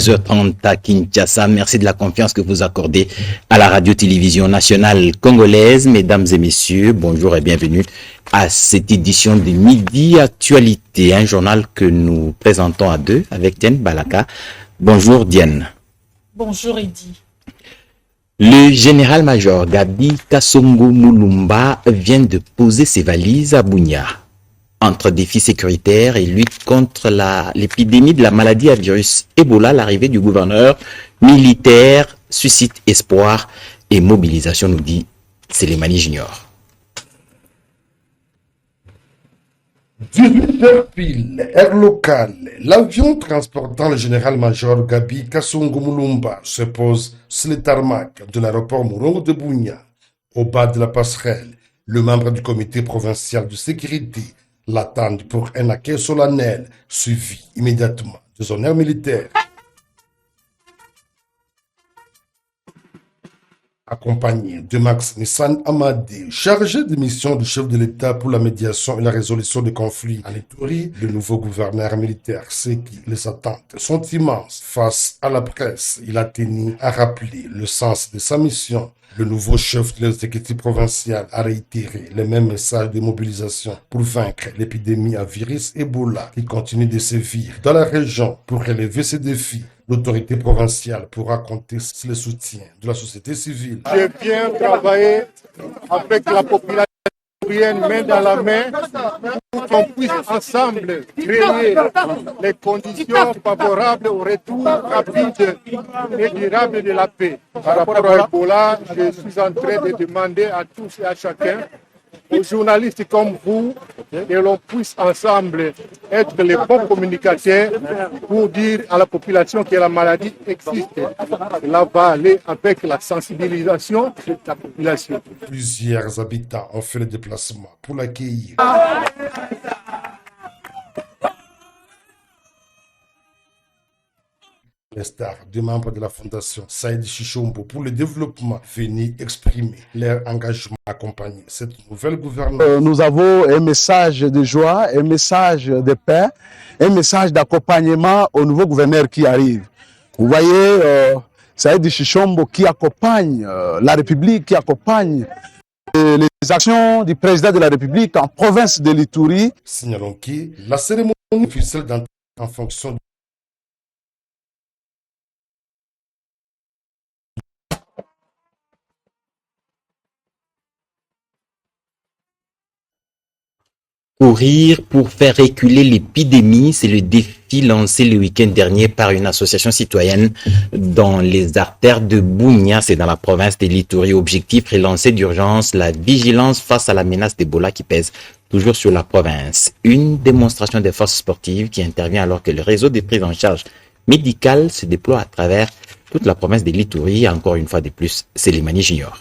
13h30 à Kinshasa. Merci de la confiance que vous accordez à la radio-télévision nationale congolaise. Mesdames et messieurs, bonjour et bienvenue à cette édition de Midi Actualité, un journal que nous présentons à deux avec Diane Balaka. Bonjour Diane. Bonjour Eddy. Le général-major Gabi Kasongo Mulumba vient de poser ses valises à Bunia. Entre défis sécuritaires et lutte contre l'épidémie de la maladie à virus Ebola, l'arrivée du gouverneur militaire suscite espoir et mobilisation, nous dit Sélémani Junior. 18h pile, air local. L'avion transportant le général-major Gabi Kasongo Mulumba se pose sur le tarmac de l'aéroport Murongo de Bunia. Au bas de la passerelle, le membre du comité provincial de sécurité l'attendent pour un accueil solennel, suivi immédiatement de son air militaire. Accompagné de Max Nissan Amadi, chargé de mission du chef de l'État pour la médiation et la résolution des conflits en Ituri, le nouveau gouverneur militaire sait que les attentes sont immenses. Face à la presse, il a tenu à rappeler le sens de sa mission. Le nouveau chef de l'exécutif provincial a réitéré les mêmes messages de mobilisation pour vaincre l'épidémie à virus Ebola qui continue de sévir dans la région. Pour relever ces défis, l'autorité provinciale pourra compter sur le soutien de la société civile. Je viens travailler avec la population main dans la main pour qu'on puisse ensemble créer les conditions favorables au retour rapide et durable de la paix. Par rapport à Ebola, je suis en train de demander à tous et à chacun, aux journalistes comme vous, que l'on puisse ensemble être les bons communicateurs pour dire à la population que la maladie existe. Cela va aller avec la sensibilisation de la population. Plusieurs habitants ont fait le déplacement pour l'accueillir. Les stars des membres de la fondation Saïd Chichombo pour le développement venaient exprimer leur engagement à accompagner cette nouvelle gouvernance. Nous avons un message de joie, un message de paix, un message d'accompagnement au nouveau gouverneur qui arrive. Vous voyez, Saïd Chichombo qui accompagne la République, qui accompagne les actions du président de la République en province de l'Ituri. Signalons que la cérémonie officielle d'entrée en fonction Courir pour faire reculer l'épidémie, c'est le défi lancé le week-end dernier par une association citoyenne dans les artères de Bunia, c'est dans la province de l'Ituri. Objectif, relancer d'urgence la vigilance face à la menace d'Ebola qui pèse toujours sur la province. Une démonstration des forces sportives qui intervient alors que le réseau de prise en charge médicale se déploie à travers toute la province de l'Ituri. Encore une fois de plus, c'est Sélémani Junior.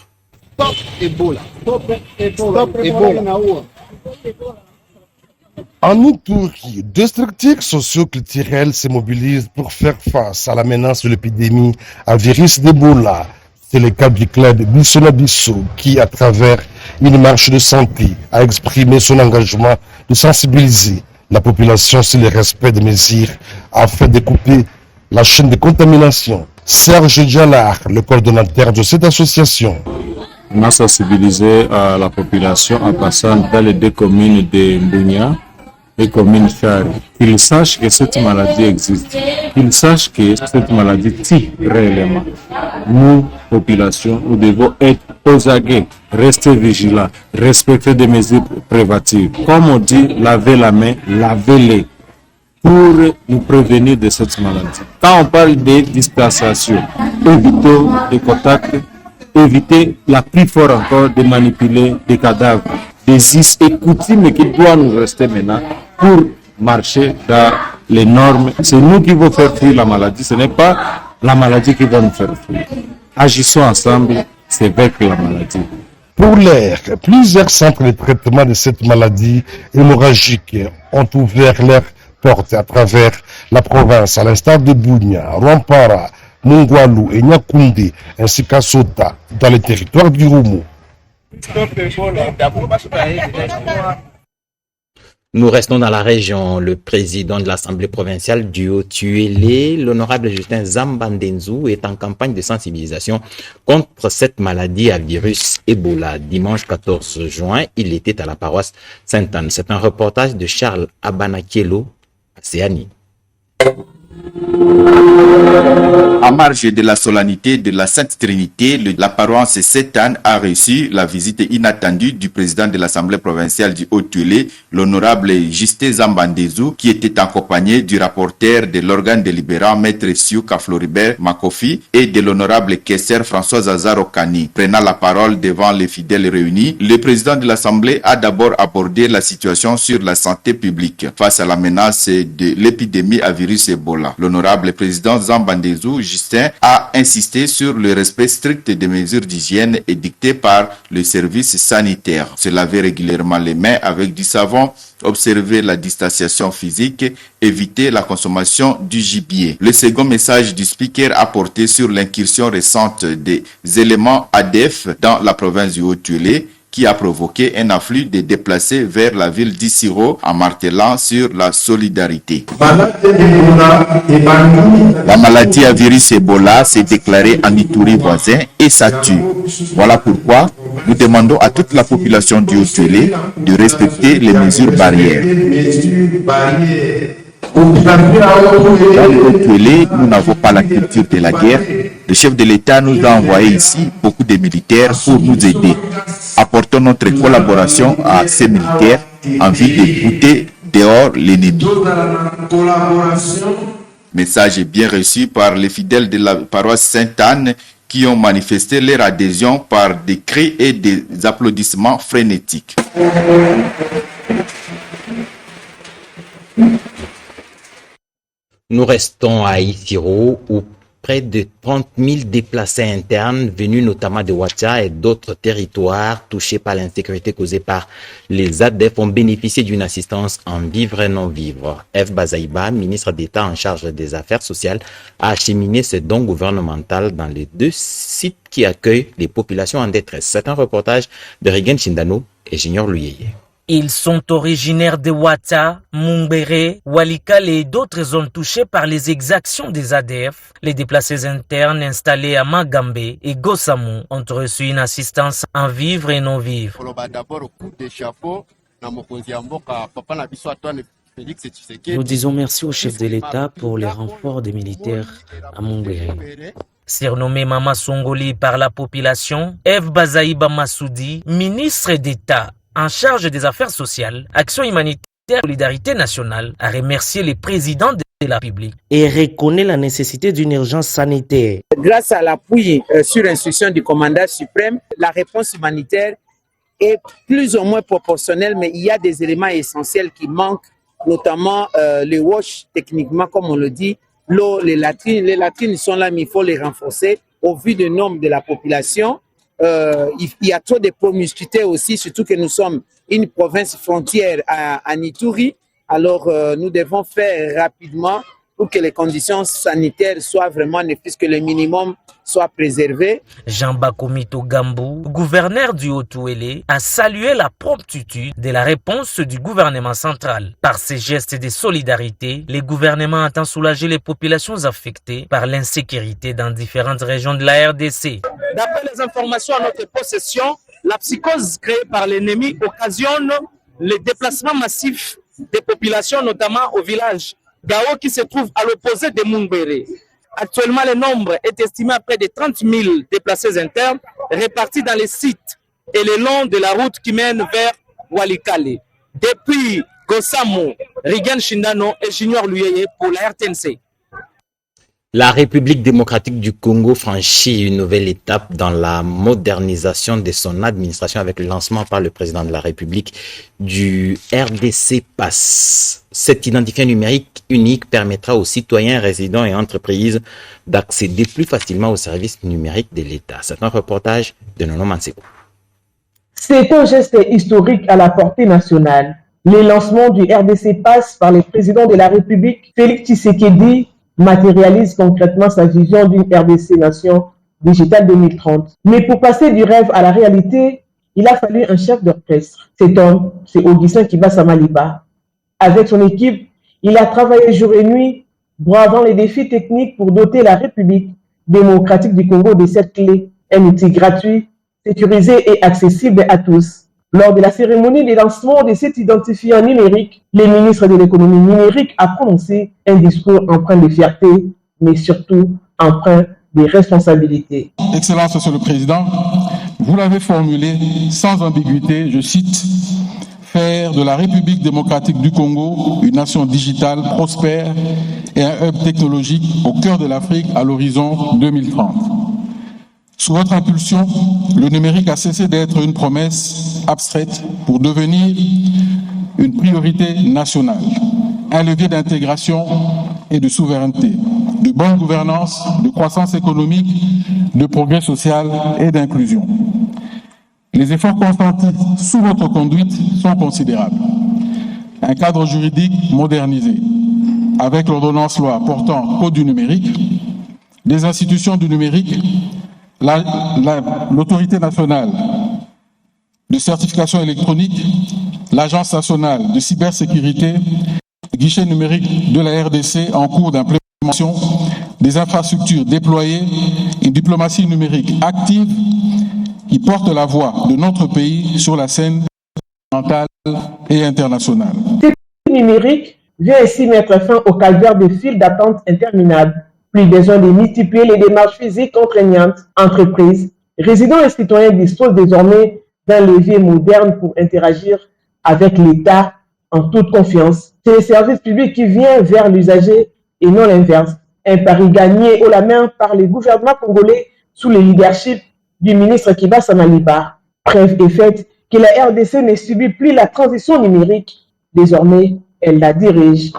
Stop Ebola. Stop Ebola. Stop Ebola. En Ituri, deux structures socio-culturelles se mobilisent pour faire face à la menace de l'épidémie à virus d'Ebola. C'est le cas du club Bissona Bissou qui, à travers une marche de santé, a exprimé son engagement de sensibiliser la population sur le respect des mesures afin de couper la chaîne de contamination. Serge Dialar, le coordonnateur de cette association. On a sensibilisé la population en passant dans les deux communes de Bunia et commune Chari. Qu'ils sachent que cette maladie existe. Qu'ils sachent que cette maladie tue réellement. Nous, population, nous devons être aux aguets, rester vigilants, respecter des mesures préventives. Comme on dit, laver la main, lavez-les pour nous prévenir de cette maladie. Quand on parle de distanciation, évitons les contacts, éviter la plus forte encore de manipuler des cadavres, des us et coutumes qui doivent nous rester maintenant pour marcher dans les normes. C'est nous qui allons faire fuir la maladie, ce n'est pas la maladie qui va nous faire fuir. Agissons ensemble, c'est vaincre la maladie. Pour l'heure, plusieurs centres de traitement de cette maladie hémorragique ont ouvert leurs portes à travers la province, à l'instar de Bunia, Rwampara, Mungwalu et Nyakunde, ainsi qu'à Sota, dans le territoire du Rumo. Nous restons dans la région. Le président de l'Assemblée provinciale du Haut-Tuélé, l'honorable Justin Zambandenzou, est en campagne de sensibilisation contre cette maladie à virus Ebola. Dimanche 14 juin, il était à la paroisse Sainte-Anne. C'est un reportage de Charles Abanakielo à Séani. En marge de la solennité de la Sainte Trinité, la paroisse Sainte-Anne a reçu la visite inattendue du président de l'Assemblée provinciale du Haut-Tuélé, l'honorable Justin Zambandenzou, qui était accompagné du rapporteur de l'organe délibérant, Maître Siouka Floribert Makofi, et de l'honorable caisseur François Azarokani. Prenant la parole devant les fidèles réunis, le président de l'Assemblée a d'abord abordé la situation sur la santé publique face à la menace de l'épidémie à virus Ebola. L'honorable président Zambandenzou Justin a insisté sur le respect strict des mesures d'hygiène édictées par le service sanitaire. Se laver régulièrement les mains avec du savon, observer la distanciation physique, éviter la consommation du gibier. Le second message du speaker a porté sur l'incursion récente des éléments ADF dans la province du Haut-Tuélé, qui a provoqué un afflux de déplacés vers la ville d'Issiro en martelant sur la solidarité. La maladie à virus Ebola s'est déclarée en Ituri voisin et ça tue. Voilà pourquoi nous demandons à toute la population du Haut-Tuélé de respecter les mesures barrières. Dans le Haut-Tuélé, nous n'avons pas la culture de la guerre. Le chef de l'État nous a envoyé ici beaucoup de militaires pour nous aider. Apportons notre collaboration à ces militaires en vue de bouter dehors l'ennemi. Message bien reçu par les fidèles de la paroisse Sainte-Anne qui ont manifesté leur adhésion par des cris et des applaudissements frénétiques. Nous restons à Issiro où près de 30 000 déplacés internes venus notamment de Ouacha et d'autres territoires touchés par l'insécurité causée par les ADF ont bénéficié d'une assistance en vivre et non-vivre. F. Bazaïba, ministre d'État en charge des affaires sociales, a acheminé ce don gouvernemental dans les 2 sites qui accueillent les populations en détresse. C'est un reportage de Rigen Chindano et Junior Luyeye. Ils sont originaires de Ouatta, Mumbere, Walikale et d'autres zones touchées par les exactions des ADF. Les déplacés internes installés à Magambe et Gossamou ont reçu une assistance en vivre et non-vivre. Nous disons merci au chef de l'État pour les renforts des militaires à Mumbere. Surnommé Mama Songoli par la population, F. Bazaïba Massoudi, ministre d'État en charge des affaires sociales, action humanitaire et solidarité nationale, a remercié les présidents de la République et reconnaît la nécessité d'une urgence sanitaire. Grâce à l'appui sur instruction du commandant suprême, la réponse humanitaire est plus ou moins proportionnelle, mais il y a des éléments essentiels qui manquent, notamment les wash, techniquement, comme on le dit, l'eau, les latrines. Les latrines sont là, mais il faut les renforcer au vu du nombre de la population. Il y a trop de promiscuité aussi, surtout que nous sommes une province frontière à Ituri. Alors, nous devons faire rapidement pour que les conditions sanitaires soient vraiment, ne plus que le minimum soit préservé. Jean Bakomito Gambou, gouverneur du Haut-Tuélé, a salué la promptitude de la réponse du gouvernement central. Par ces gestes de solidarité, le gouvernement entend soulager les populations affectées par l'insécurité dans différentes régions de la RDC. D'après les informations à notre possession, la psychose créée par l'ennemi occasionne le déplacement massif des populations, notamment au village Gao qui se trouve à l'opposé de Mumbere. Actuellement, le nombre est estimé à près de 30 000 déplacés internes répartis dans les sites et le long de la route qui mène vers Walikale. Depuis Gossamou, Rigan Chindano et Junior Luyeye pour la RTNC. La République démocratique du Congo franchit une nouvelle étape dans la modernisation de son administration avec le lancement par le président de la République du RDC Pass. Cet identifiant numérique unique permettra aux citoyens, résidents et entreprises d'accéder plus facilement aux services numériques de l'État. C'est un reportage de Nono Manseko. C'est un geste historique à la portée nationale. Le lancement du RDC Pass par le président de la République, Félix Tshisekedi, matérialise concrètement sa vision d'une RDC Nation digitale 2030. Mais pour passer du rêve à la réalité, il a fallu un chef d'orchestre. Cet homme, c'est Augustin Kibasa Maliba, Avec son équipe, il a travaillé jour et nuit, bravant les défis techniques pour doter la République démocratique du Congo de cette clé, un outil gratuit, sécurisé et accessible à tous. Lors de la cérémonie de lancement de cet identifiant numérique, le ministre de l'économie numérique a prononcé un discours empreint de fierté, mais surtout empreint de responsabilité. Excellence, Monsieur le Président, vous l'avez formulé sans ambiguïté, je cite, « Faire de la République démocratique du Congo une nation digitale prospère et un hub technologique au cœur de l'Afrique à l'horizon 2030. » Sous votre impulsion, le numérique a cessé d'être une promesse abstraite pour devenir une priorité nationale, un levier d'intégration et de souveraineté, de bonne gouvernance, de croissance économique, de progrès social et d'inclusion. Les efforts consentis sous votre conduite sont considérables. Un cadre juridique modernisé, avec l'ordonnance-loi portant Code du numérique, des institutions du numérique, l'autorité nationale de certification électronique, l'Agence nationale de cybersécurité, le guichet numérique de la RDC en cours d'implémentation, des infrastructures déployées, une diplomatie numérique active qui porte la voix de notre pays sur la scène continentale et internationale. Le numérique vient ainsi mettre fin au calvaire de files d'attente interminables. Plus besoin de multiplier les démarches physiques contraignantes. Entreprises, résidents et citoyens disposent désormais d'un levier moderne pour interagir avec l'État en toute confiance. C'est le service public qui vient vers l'usager et non l'inverse. Un pari gagné haut la main par le gouvernement congolais sous le leadership du ministre Kiba Samaliba. Preuve est faite que la RDC ne subit plus la transition numérique. Désormais, elle la dirige.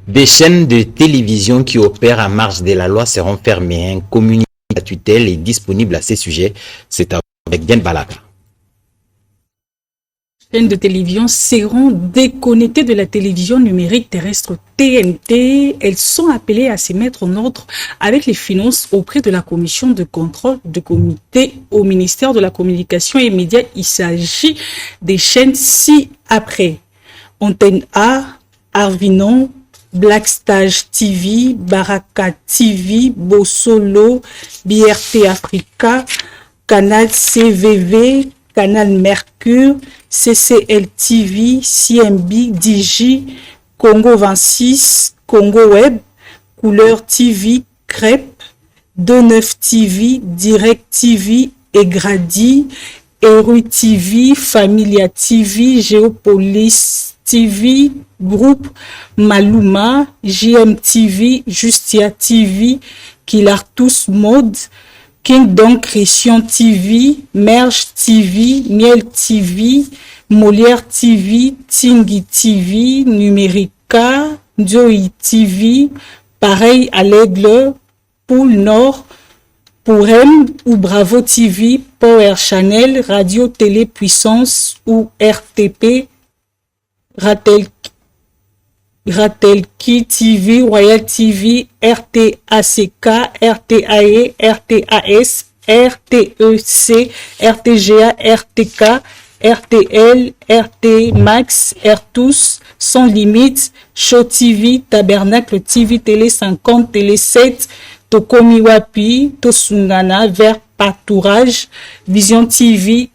Des chaînes de télévision qui opèrent à marge de la loi seront fermées. Un communiqué de la tutelle est disponible à ces sujets. C'est avec Diane Balaka. Les chaînes de télévision seront déconnectées de la télévision numérique terrestre TNT. Elles sont appelées à se mettre en ordre avec les finances auprès de la commission de contrôle de comité au ministère de la Communication et Médias. Il s'agit des chaînes ci-après. Antenne A, Arvinon, Blackstage TV, Baraka TV, Bossolo, BRT Africa, Canal CVV, Canal Mercure, CCL TV, CMB, Digi, Congo 26, Congo Web, Couleur TV, Crêpe, 29 TV, Direct TV, Egradi, Eru TV, Familia TV, Géopolis TV, Groupe Maluma, JMTV, Justia TV, Kilartus Mode, Kingdom Christian TV, Merge TV, Miel TV, Molière TV, Tingi TV, Numérica, Joey TV, Pareil à l'Aigle, Poule Nord, Pourem ou Bravo TV, Power Channel, Radio Télé Puissance ou RTP, Ratelki TV, Royal TV, RTACK, RTAE, RTAS, RTEC, RTGA, RTK, RTL, RT Max, RTous, Sans Limite, Show TV, Tabernacle TV, Télé 50, Télé 7, Tokomiwapi, Tosungana, Vert Pâturage, Vision TV,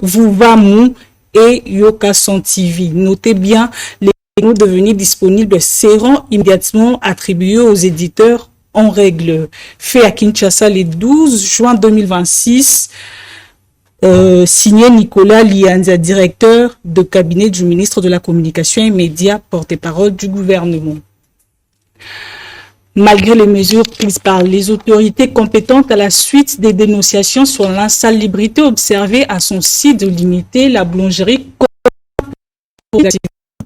Vuvamu et Yokason TV. Notez bien, les canaux devenus disponibles seront immédiatement attribués aux éditeurs en règle. Fait à Kinshasa le 12 juin 2026, signé Nicolas Lianza, directeur de cabinet du ministre de la Communication et Médias, porte-parole du gouvernement. Malgré les mesures prises par les autorités compétentes à la suite des dénonciations sur l'insalubrité observée à son site de limiter la boulangerie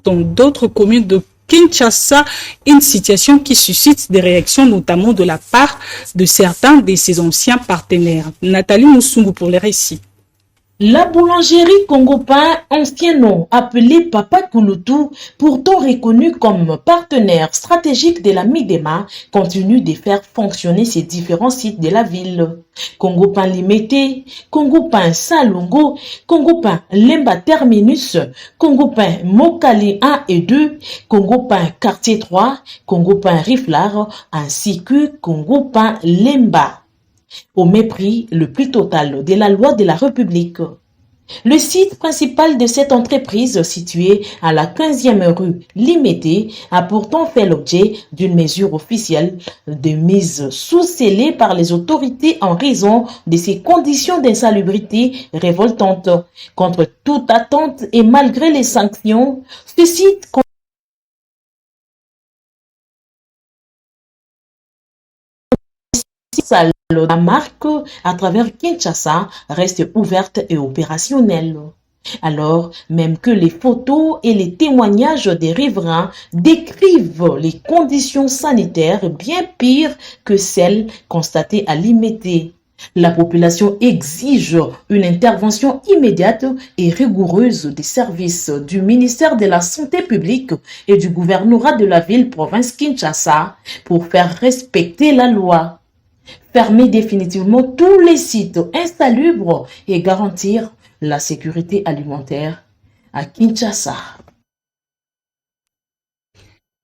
dans d'autres communes de Kinshasa, une situation qui suscite des réactions notamment de la part de certains de ses anciens partenaires. Nathalie Moussungu pour les récits. La boulangerie Congo Pain, ancien nom appelé Papa Kouloutou, pourtant reconnu comme partenaire stratégique de la Midema, continue de faire fonctionner ses différents sites de la ville. Congo Pain Limité, Congo Pain Salongo, Congo Pain Lemba Terminus, Congo Pain Mokali 1 et 2, Congo Pain Quartier 3, Congo Pain Riflar, ainsi que Congo Pain Lemba. Au mépris le plus total de la loi de la République. Le site principal de cette entreprise, situé à la 15e rue Limité, a pourtant fait l'objet d'une mesure officielle de mise sous scellé par les autorités en raison de ses conditions d'insalubrité révoltantes. Contre toute attente et malgré les sanctions, ce site la marque à travers Kinshasa reste ouverte et opérationnelle. Alors, même que les photos et les témoignages des riverains décrivent les conditions sanitaires bien pires que celles constatées à Limité. La population exige une intervention immédiate et rigoureuse des services du ministère de la Santé publique et du gouvernorat de la ville-province Kinshasa pour faire respecter la loi. Fermer définitivement tous les sites insalubres et garantir la sécurité alimentaire à Kinshasa.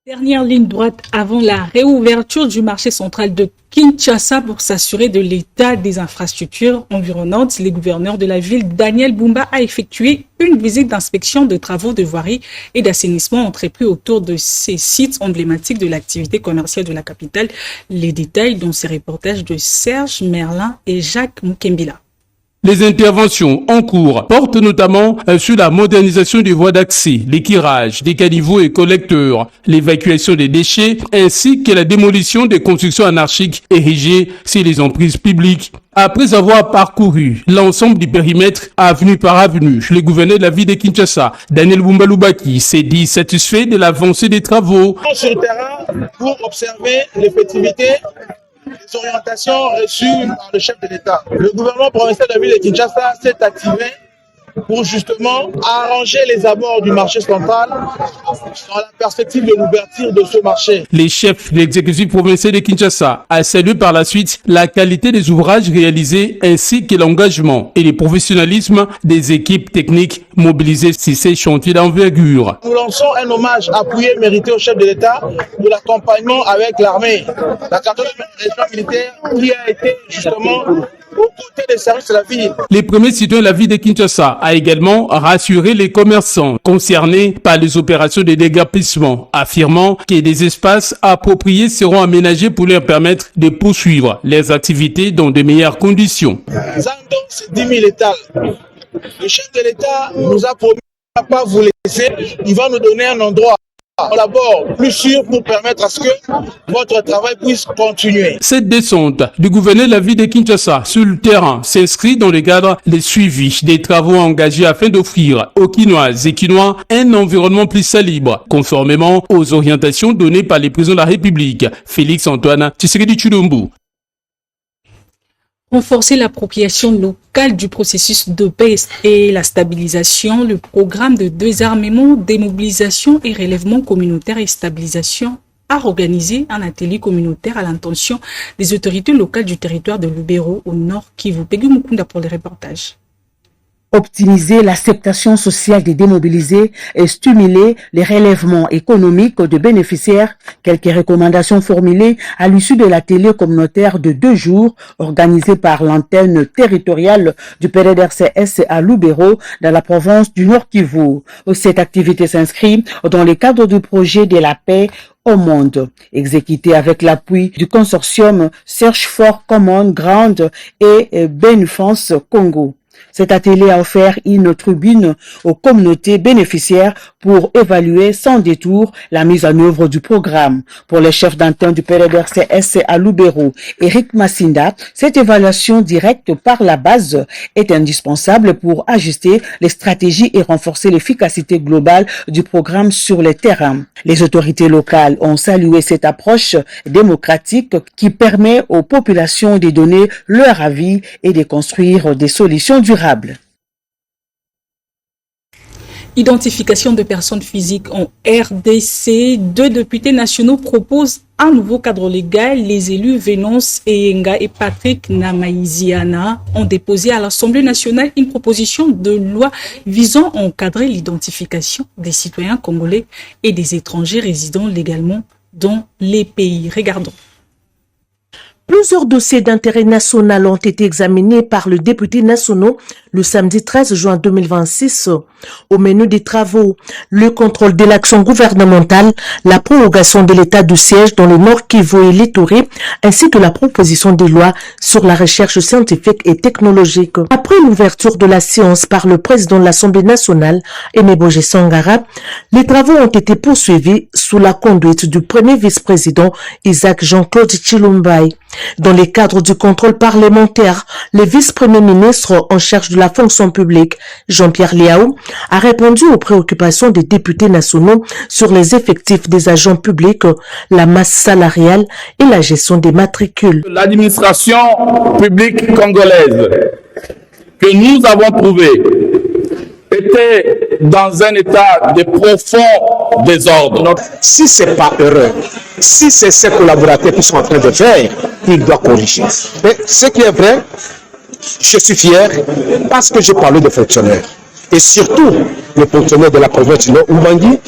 Dernière ligne droite avant la réouverture du marché central de Kinshasa pour s'assurer de l'état des infrastructures environnantes. Le gouverneur de la ville, Daniel Bumba, a effectué une visite d'inspection de travaux de voirie et d'assainissement entrepris autour de ces sites emblématiques de l'activité commerciale de la capitale. Les détails dans ces reportages de Serge Merlin et Jacques Mukembila. Les interventions en cours portent notamment sur la modernisation des voies d'accès, l'équirage des caniveaux et collecteurs, l'évacuation des déchets ainsi que la démolition des constructions anarchiques érigées sur les emprises publiques. Après avoir parcouru l'ensemble du périmètre avenue par avenue, le gouverneur de la ville de Kinshasa, Daniel Bumba Lubaki, s'est dit satisfait de l'avancée des travaux. Sur le terrain pour observer l'effectivité des orientations reçues par le chef de l'État. Le gouvernement provincial de la ville de Kinshasa s'est activé pour justement arranger les abords du marché central dans la perspective de l'ouverture de ce marché. Les chefs de l'exécutif provincial de Kinshasa a salué par la suite la qualité des ouvrages réalisés ainsi que l'engagement et le professionnalisme des équipes techniques mobilisées sur ces chantiers d'envergure. Nous lançons un hommage appuyé et mérité au chef de l'État pour l'accompagnement avec l'armée, la 14e région militaire qui a été justement aux côtés des services de la ville. Les premiers citoyens de la ville de Kinshasa a également rassuré les commerçants concernés par les opérations de déguerpissement, affirmant que des espaces appropriés seront aménagés pour leur permettre de poursuivre leurs activités dans de meilleures conditions. Zando, c'est 10 000 étals. Le chef de l'État nous a promis de ne pas vous laisser. Il va nous donner un endroit d'abord plus sûr pour permettre à ce que votre travail puisse continuer. Cette descente du gouverneur de la ville de Kinshasa sur le terrain s'inscrit dans le cadre des suivis des travaux engagés afin d'offrir aux Kinoises et Kinois un environnement plus salubre, conformément aux orientations données par les présidents de la République, Félix Antoine Tshisekedi Tshilombo. Renforcer l'appropriation locale du processus de paix et la stabilisation, le programme de désarmement, démobilisation et relèvement communautaire et stabilisation a organisé un atelier communautaire à l'intention des autorités locales du territoire de Lubero au nord Kivu. Peggy Mukunda pour les reportages. Optimiser l'acceptation sociale des démobilisés et stimuler les relèvements économiques de bénéficiaires. Quelques recommandations formulées à l'issue de l'atelier communautaire de 2 jours organisé par l'antenne territoriale du PDDRCS à Lubero dans la province du Nord Kivu. Cette activité s'inscrit dans le cadre du projet de la paix au monde, exécuté avec l'appui du consortium Search for Common Ground et Benfance Congo. Cet atelier a offert une tribune aux communautés bénéficiaires pour évaluer sans détour la mise en œuvre du programme. Pour le chef d'antenne du PDDRCS à Lubero, Eric Massinda, cette évaluation directe par la base est indispensable pour ajuster les stratégies et renforcer l'efficacité globale du programme sur le terrain. Les autorités locales ont salué cette approche démocratique qui permet aux populations de donner leur avis et de construire des solutions durables. Identification de personnes physiques en RDC. 2 députés nationaux proposent un nouveau cadre légal. Les élus Vénonce Eyenga et Patrick Namaïziana ont déposé à l'Assemblée nationale une proposition de loi visant à encadrer l'identification des citoyens congolais et des étrangers résidant légalement dans les pays. Regardons. Plusieurs dossiers d'intérêt national ont été examinés par le député national le samedi 13 juin 2026. Au menu des travaux, le contrôle de l'action gouvernementale, la prorogation de l'état de siège dans le Nord Kivu et l'Ituri, ainsi que la proposition de loi sur la recherche scientifique et technologique. Après l'ouverture de la séance par le président de l'Assemblée nationale, Eneboje Sangara, les travaux ont été poursuivis sous la conduite du premier vice-président Isaac Jean-Claude Chilumbai. Dans le cadre du contrôle parlementaire, le vice-premier ministre en charge de la fonction publique, Jean-Pierre Liaou, a répondu aux préoccupations des députés nationaux sur les effectifs des agents publics, la masse salariale et la gestion des matricules. L'administration publique congolaise que nous avons trouvée était dans un état de profond désordre. Donc, si ce n'est pas heureux, si c'est ces collaborateurs qui sont en train de faire, il doit corriger. Mais ce qui est vrai, je suis fier parce que j'ai parlé de fonctionnaires. Et surtout, les fonctionnaires de la province de Ubangi,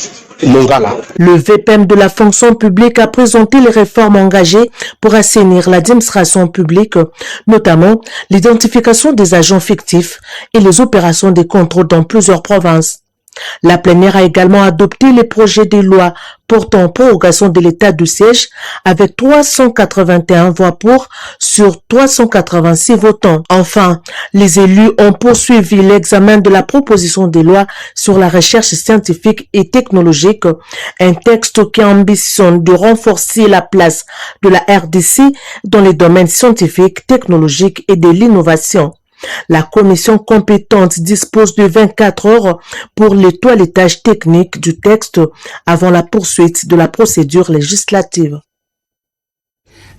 le VPM de la fonction publique a présenté les réformes engagées pour assainir l'administration publique, notamment l'identification des agents fictifs et les opérations de contrôle dans plusieurs provinces. La plénière a également adopté les projets de loi portant prorogation de l'état de siège avec 381 voix pour sur 386 votants. Enfin, les élus ont poursuivi l'examen de la proposition de loi sur la recherche scientifique et technologique, un texte qui ambitionne de renforcer la place de la RDC dans les domaines scientifiques, technologiques et de l'innovation. La commission compétente dispose de 24 heures pour le toilettage technique du texte avant la poursuite de la procédure législative.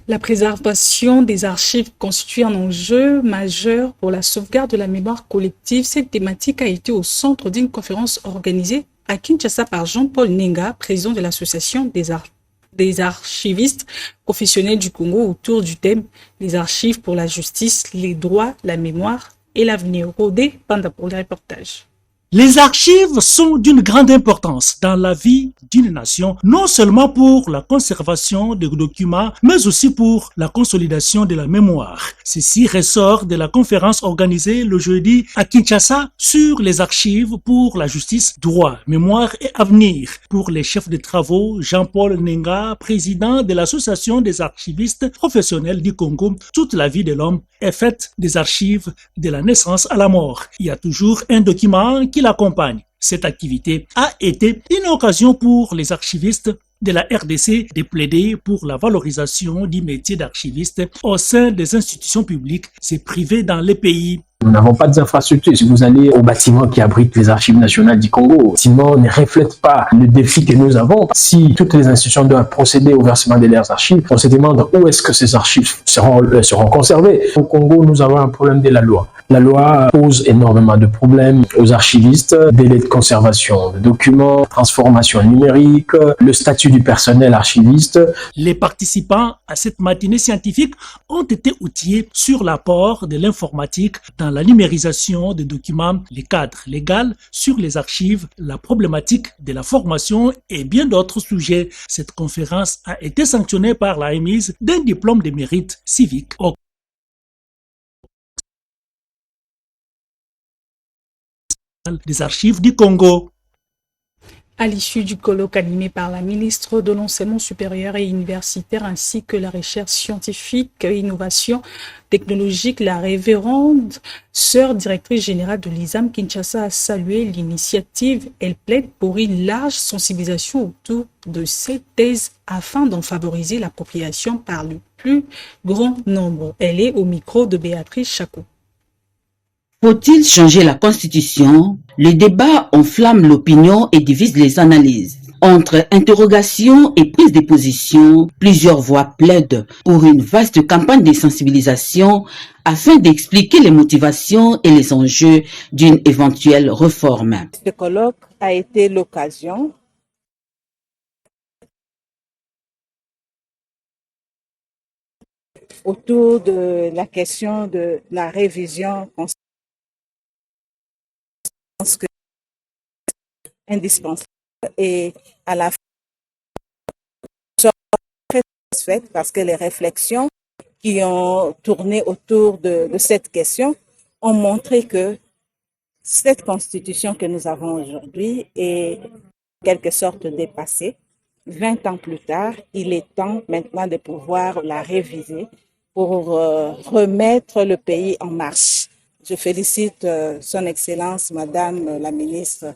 La préservation des archives constitue un enjeu majeur pour la sauvegarde de la mémoire collective. Cette thématique a été au centre d'une conférence organisée à Kinshasa par Jean-Paul Nenga, président de l'association des archivistes professionnels du Congo, autour du thème « Les archives pour la justice, les droits, la mémoire et l'avenir ». Rodé Panda pour le reportage. Les archives sont d'une grande importance dans la vie d'une nation, non seulement pour la conservation des documents, mais aussi pour la consolidation de la mémoire. Ceci ressort de la conférence organisée le jeudi à Kinshasa sur les archives pour la justice, droit, mémoire et avenir. Pour les chefs de travaux, Jean-Paul Nenga, président de l'association des archivistes professionnels du Congo, toute la vie de l'homme est faite des archives de la naissance à la mort. Il y a toujours un document qui l'accompagne. Cette activité a été une occasion pour les archivistes de la RDC de plaider pour la valorisation du métier d'archiviste au sein des institutions publiques et privées dans les pays. Nous n'avons pas d'infrastructures. Si vous allez au bâtiment qui abrite les archives nationales du Congo, le bâtiment ne reflète pas le défi que nous avons. Si toutes les institutions doivent procéder au versement de leurs archives, on se demande où est-ce que ces archives seront conservées. Au Congo, nous avons un problème de la loi. La loi pose énormément de problèmes aux archivistes, délai de conservation de documents, transformation numérique, le statut du personnel archiviste. Les participants à cette matinée scientifique ont été outillés sur l'apport de l'informatique dans la numérisation des documents, les cadres légaux sur les archives, la problématique de la formation et bien d'autres sujets. Cette conférence a été sanctionnée par la remise d'un diplôme de mérite civique des archives du Congo. À l'issue du colloque animé par la ministre de l'Enseignement supérieur et universitaire ainsi que la recherche scientifique et innovation technologique, la révérende sœur directrice générale de l'ISAM Kinshasa a salué l'initiative. Elle plaide pour une large sensibilisation autour de cette thèse afin d'en favoriser l'appropriation par le plus grand nombre. Elle est au micro de Béatrice Chako. Faut-il changer la Constitution? Le débat enflamme l'opinion et divise les analyses. Entre interrogation et prise de position, plusieurs voix plaident pour une vaste campagne de sensibilisation afin d'expliquer les motivations et les enjeux d'une éventuelle réforme. Ce colloque a été l'occasion autour de la question de la révision indispensable et à la fin très satisfaite parce que les réflexions qui ont tourné autour de cette question ont montré que cette constitution que nous avons aujourd'hui est en quelque sorte dépassée. 20 ans plus tard, il est temps maintenant de pouvoir la réviser pour remettre le pays en marche. Je félicite son Excellence, Madame la Ministre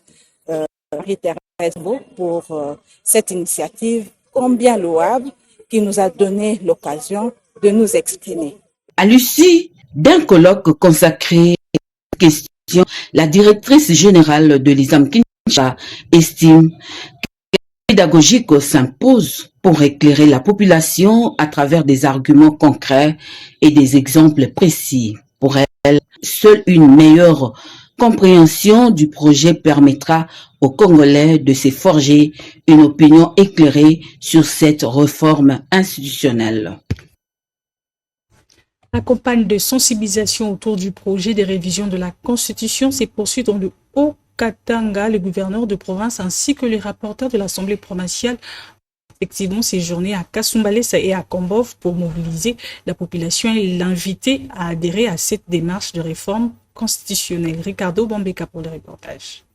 Marie-Thérèse Beau pour cette initiative combien louable qui nous a donné l'occasion de nous exprimer. À l'issue d'un colloque consacré à cette question, la directrice générale de l'ISAM Kinshasa estime que la pédagogie s'impose pour éclairer la population à travers des arguments concrets et des exemples précis. Pour elle, seule une meilleure compréhension du projet permettra aux Congolais de se forger une opinion éclairée sur cette réforme institutionnelle. La campagne de sensibilisation autour du projet de révision de la Constitution s'est poursuivie dans le Haut-Katanga. Le gouverneur de province ainsi que les rapporteurs de l'Assemblée provinciale ont effectivement séjourné à Kasumbalesa et à Kombov pour mobiliser la population et l'inviter à adhérer à cette démarche de réforme constitutionnelle. Ricardo Bambeka pour le reportage.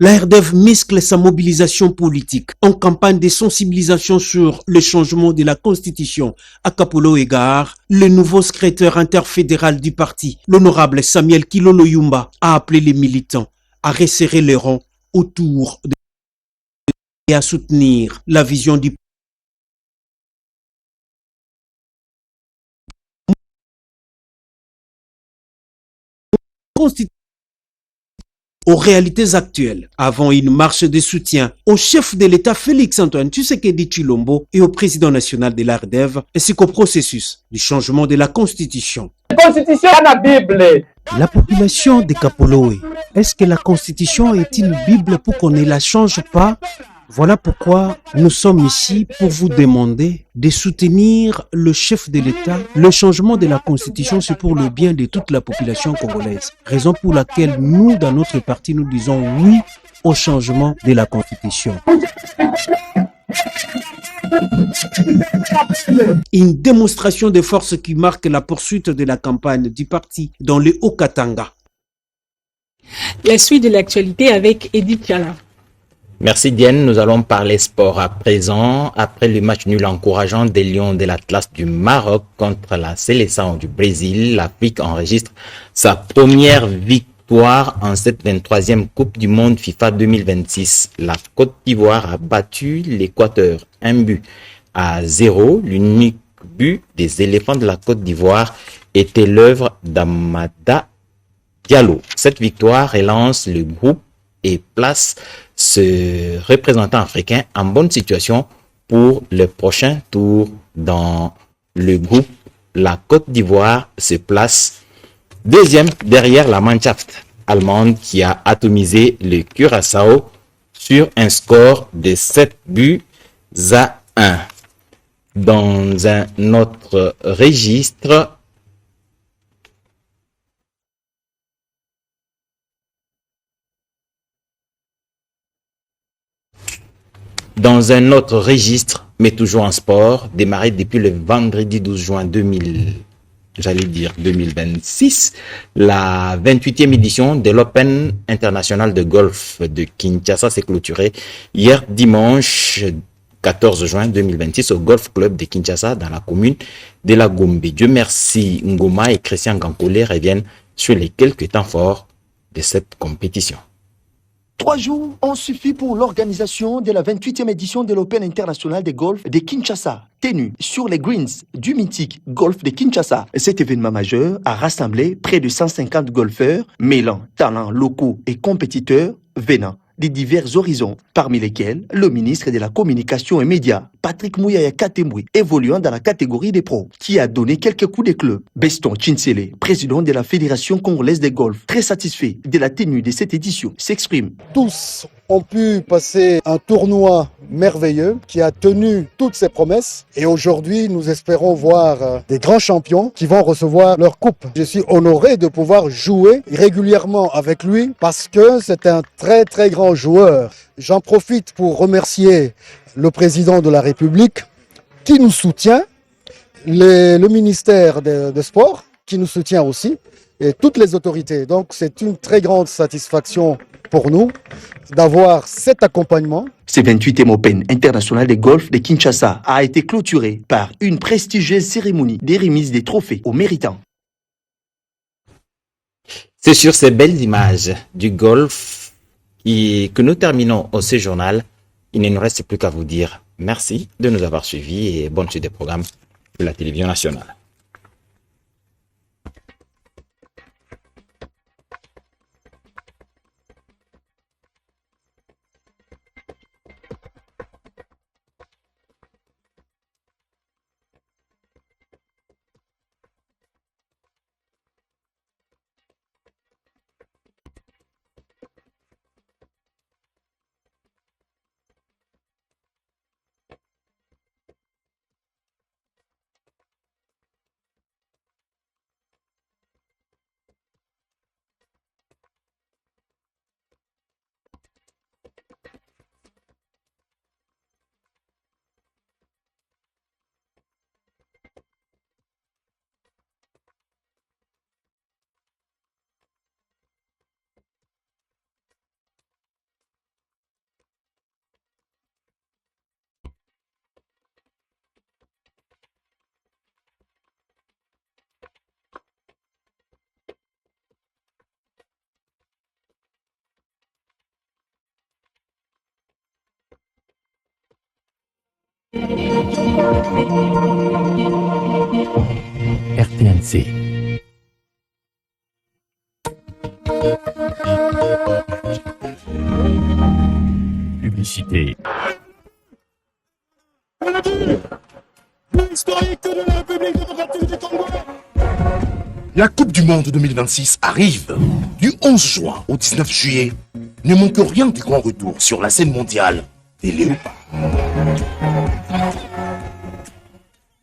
La RDEV muscle sa mobilisation politique en campagne de sensibilisation sur le changement de la Constitution. À Kapolo Égard, le nouveau secrétaire interfédéral du parti, l'honorable Samuel Kilolo Yumba, a appelé les militants à resserrer les rangs autour de et à soutenir la vision du Constitution aux réalités actuelles, avant une marche de soutien au chef de l'État Félix-Antoine Tshisekedi Tshilombo et au président national de la RDEV, ainsi qu'au processus du changement de la Constitution. La Constitution est la Bible. La population de Kapoloé, est-ce que la Constitution est une Bible pour qu'on ne la change pas? Voilà pourquoi nous sommes ici pour vous demander de soutenir le chef de l'État. Le changement de la Constitution, c'est pour le bien de toute la population congolaise. Raison pour laquelle nous, dans notre parti, nous disons oui au changement de la Constitution. Une démonstration de force qui marque la poursuite de la campagne du parti dans le Haut-Katanga. La suite de l'actualité avec Edith Chala. Merci Diane, nous allons parler sport à présent. Après le match nul encourageant des Lions de l'Atlas du Maroc contre la Seleção du Brésil, l'Afrique enregistre sa première victoire en cette 23e Coupe du Monde FIFA 2026. La Côte d'Ivoire a battu l'Équateur 1-0. L'unique but des éléphants de la Côte d'Ivoire était l'œuvre d'Amada Diallo. Cette victoire relance le groupe et place ce représentant africain en bonne situation pour le prochain tour. Dans le groupe, la Côte d'Ivoire se place deuxième derrière la Mannschaft allemande qui a atomisé le Curaçao sur un score de 7-1. Dans un autre registre, mais toujours en sport, démarré depuis le vendredi 12 juin 2026, la 28e édition de l'Open international de golf de Kinshasa s'est clôturée hier dimanche 14 juin 2026 au Golf Club de Kinshasa dans la commune de la Gombe. Dieu merci, Ngoma et Christian Gankole reviennent sur les quelques temps forts de cette compétition. 3 jours ont suffi pour l'organisation de la 28e édition de l'Open international de golf de Kinshasa, tenu sur les greens du mythique golf de Kinshasa. Cet événement majeur a rassemblé près de 150 golfeurs mêlant talents locaux et compétiteurs venant des divers horizons, parmi lesquels le ministre de la Communication et Médias, Patrick Mouyaya Katemboui, évoluant dans la catégorie des pros, qui a donné quelques coups d'éclat. Beston Chinsele, président de la Fédération congolaise de golf, très satisfait de la tenue de cette édition, s'exprime. Tous ont pu passer un tournoi merveilleux qui a tenu toutes ses promesses et aujourd'hui nous espérons voir des grands champions qui vont recevoir leur coupe. Je suis honoré de pouvoir jouer régulièrement avec lui parce que c'est un très très grand joueur. J'en profite pour remercier le président de la République qui nous soutient, le ministère de Sport qui nous soutient aussi et toutes les autorités. Donc c'est une très grande satisfaction pour nous d'avoir cet accompagnement. Ce 28e Open international de golf de Kinshasa a été clôturé par une prestigieuse cérémonie des remises des trophées aux méritants. C'est sur ces belles images du golf que nous terminons ce journal. Il ne nous reste plus qu'à vous dire merci de nous avoir suivis et bonne suite des programmes de la télévision nationale. RTNC. Publicité. Historique de la République démocratique du Congo. La Coupe du Monde 2026 arrive. Du 11 juin au 19 juillet, ne manque rien du grand retour sur la scène mondiale des Léopards.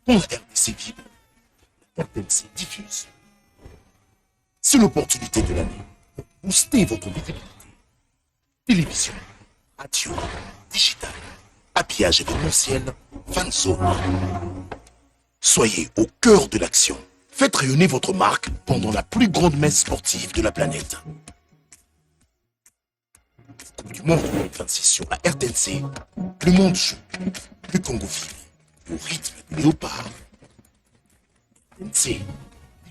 Quand RTC vibre, RTNC diffuse. C'est l'opportunité de l'année pour booster votre visibilité. Télévision, radio, digital, habillage événementiel, fan zone. Soyez au cœur de l'action. Faites rayonner votre marque pendant la plus grande messe sportive de la planète. Coupe du Monde 2026 sur la RTNC. Le monde joue. Le Congo vibre. Au rythme des léopards. RTNC,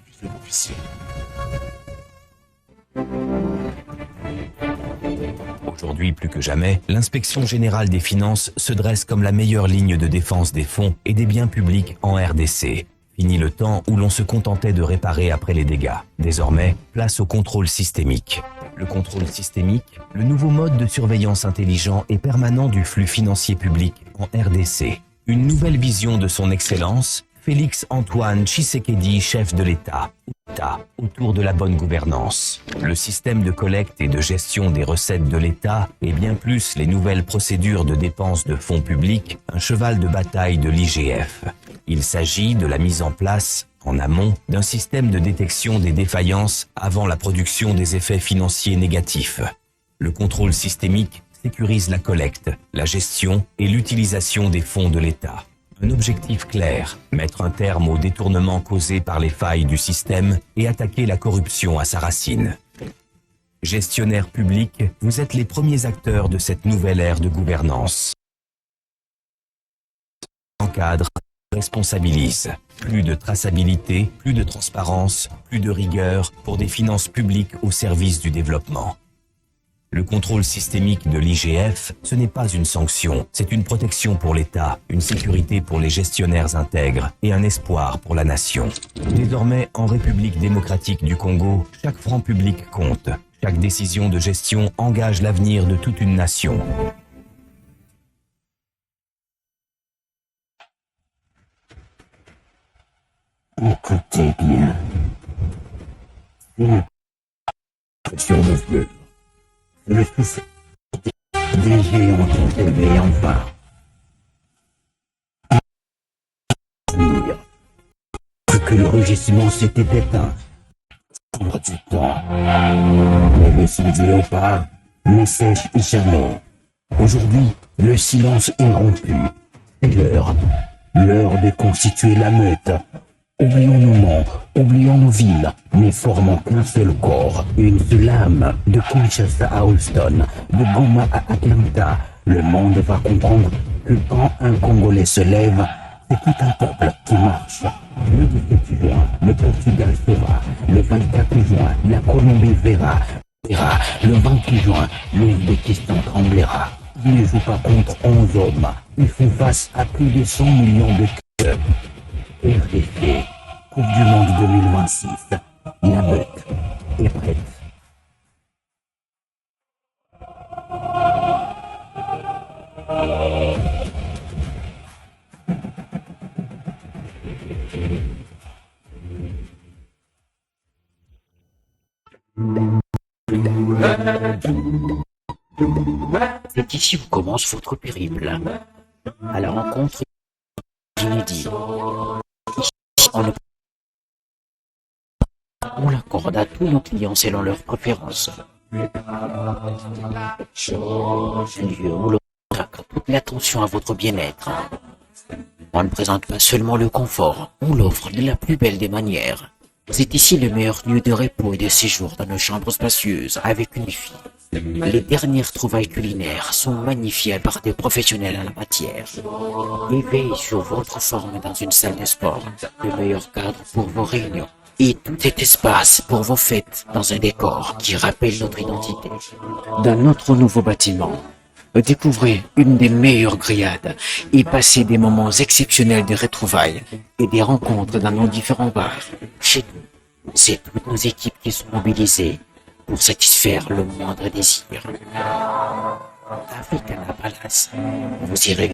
diffuseur officiel. Aujourd'hui, plus que jamais, l'inspection générale des finances se dresse comme la meilleure ligne de défense des fonds et des biens publics en RDC. Fini le temps où l'on se contentait de réparer après les dégâts. Désormais, place au contrôle systémique. Le contrôle systémique, le nouveau mode de surveillance intelligent et permanent du flux financier public en RDC. Une nouvelle vision de son excellence, Félix Antoine Tshisekedi, chef de l'État, autour de la bonne gouvernance. Le système de collecte et de gestion des recettes de l'État et bien plus les nouvelles procédures de dépenses de fonds publics, un cheval de bataille de l'IGF. Il s'agit de la mise en place, en amont, d'un système de détection des défaillances avant la production des effets financiers négatifs. Le contrôle systémique sécurise la collecte, la gestion et l'utilisation des fonds de l'État. Un objectif clair, mettre un terme aux détournements causés par les failles du système et attaquer la corruption à sa racine. Gestionnaires publics, vous êtes les premiers acteurs de cette nouvelle ère de gouvernance. Encadre, responsabilise. Plus de traçabilité, plus de transparence, plus de rigueur pour des finances publiques au service du développement. Le contrôle systémique de l'IGF, ce n'est pas une sanction, c'est une protection pour l'État, une sécurité pour les gestionnaires intègres et un espoir pour la nation. Désormais, en République démocratique du Congo, chaque franc public compte. Chaque décision de gestion engage l'avenir de toute une nation. Écoutez bien. Sur le fleuve, le souffle des géants sont élevés en bas. Que le rugissement s'était éteint. Prendre du temps. Mais le son du léopard ne sèche jamais. Aujourd'hui, le silence est rompu. C'est l'heure de constituer la meute. Oublions nos noms, oublions nos villes, mais formons qu'un seul corps, une seule âme, de Kinshasa à Houston, de Goma à Atlanta. Le monde va comprendre que quand un Congolais se lève, c'est tout un peuple qui marche. Le 17 juin, le Portugal sera. Le 24 juin, la Colombie verra. Le 28 juin, l'Ouzbékistan tremblera. Ils ne jouent pas contre 11 hommes. Ils font face à plus de 100 millions de cœurs. RDC, Coupe du Monde 2026. La meute est prête. C'est ici où commence votre périple, à la rencontre d'inédits. Ici, on l'accorde à tous nos clients selon leurs préférences. Un lieu où l'on consacre toute l'attention à votre bien-être. On ne présente pas seulement le confort, on l'offre de la plus belle des manières. C'est ici le meilleur lieu de repos et de séjour dans nos chambres spacieuses avec une wifi. Les dernières trouvailles culinaires sont magnifiées par des professionnels en la matière. Et veillez sur votre forme dans une salle de sport, le meilleur cadre pour vos réunions. Et tout cet espace pour vos fêtes dans un décor qui rappelle notre identité. Dans notre nouveau bâtiment, découvrez une des meilleures grillades et passez des moments exceptionnels de retrouvailles et des rencontres dans nos différents bars. Chez nous, c'est toutes nos équipes qui sont mobilisées pour satisfaire le moindre désir. Africana Palace, vous irez.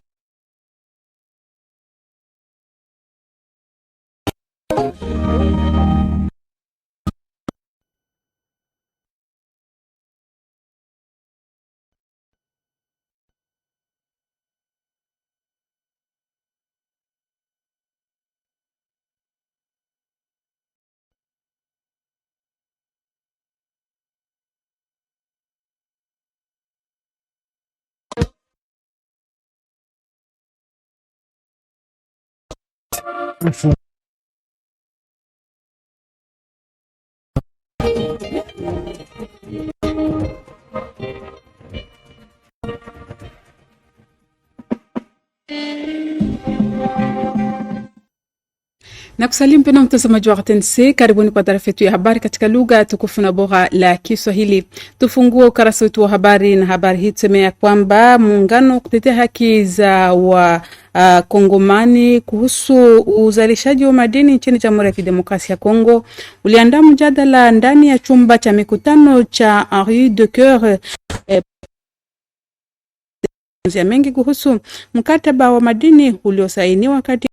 Nakusalimu mpendwa mtazamaji wa RTNC, karibuni kwa taarifa yetu ya habari katika lugha tukufu na bora la Kiswahili. Tufungue ukurasa wetu wa habari na habari hii tuseme kwamba muungano kutetea haki za Kongomani kuhusu uzalishaji wa madini nchini Jamhuri ya Kidemokrasia ya Kongo uliandaa mjadala ndani ya chumba cha mikutano cha Henri Decoeur ya mengi kuhusu mkataba wa madini uliosainiwa kati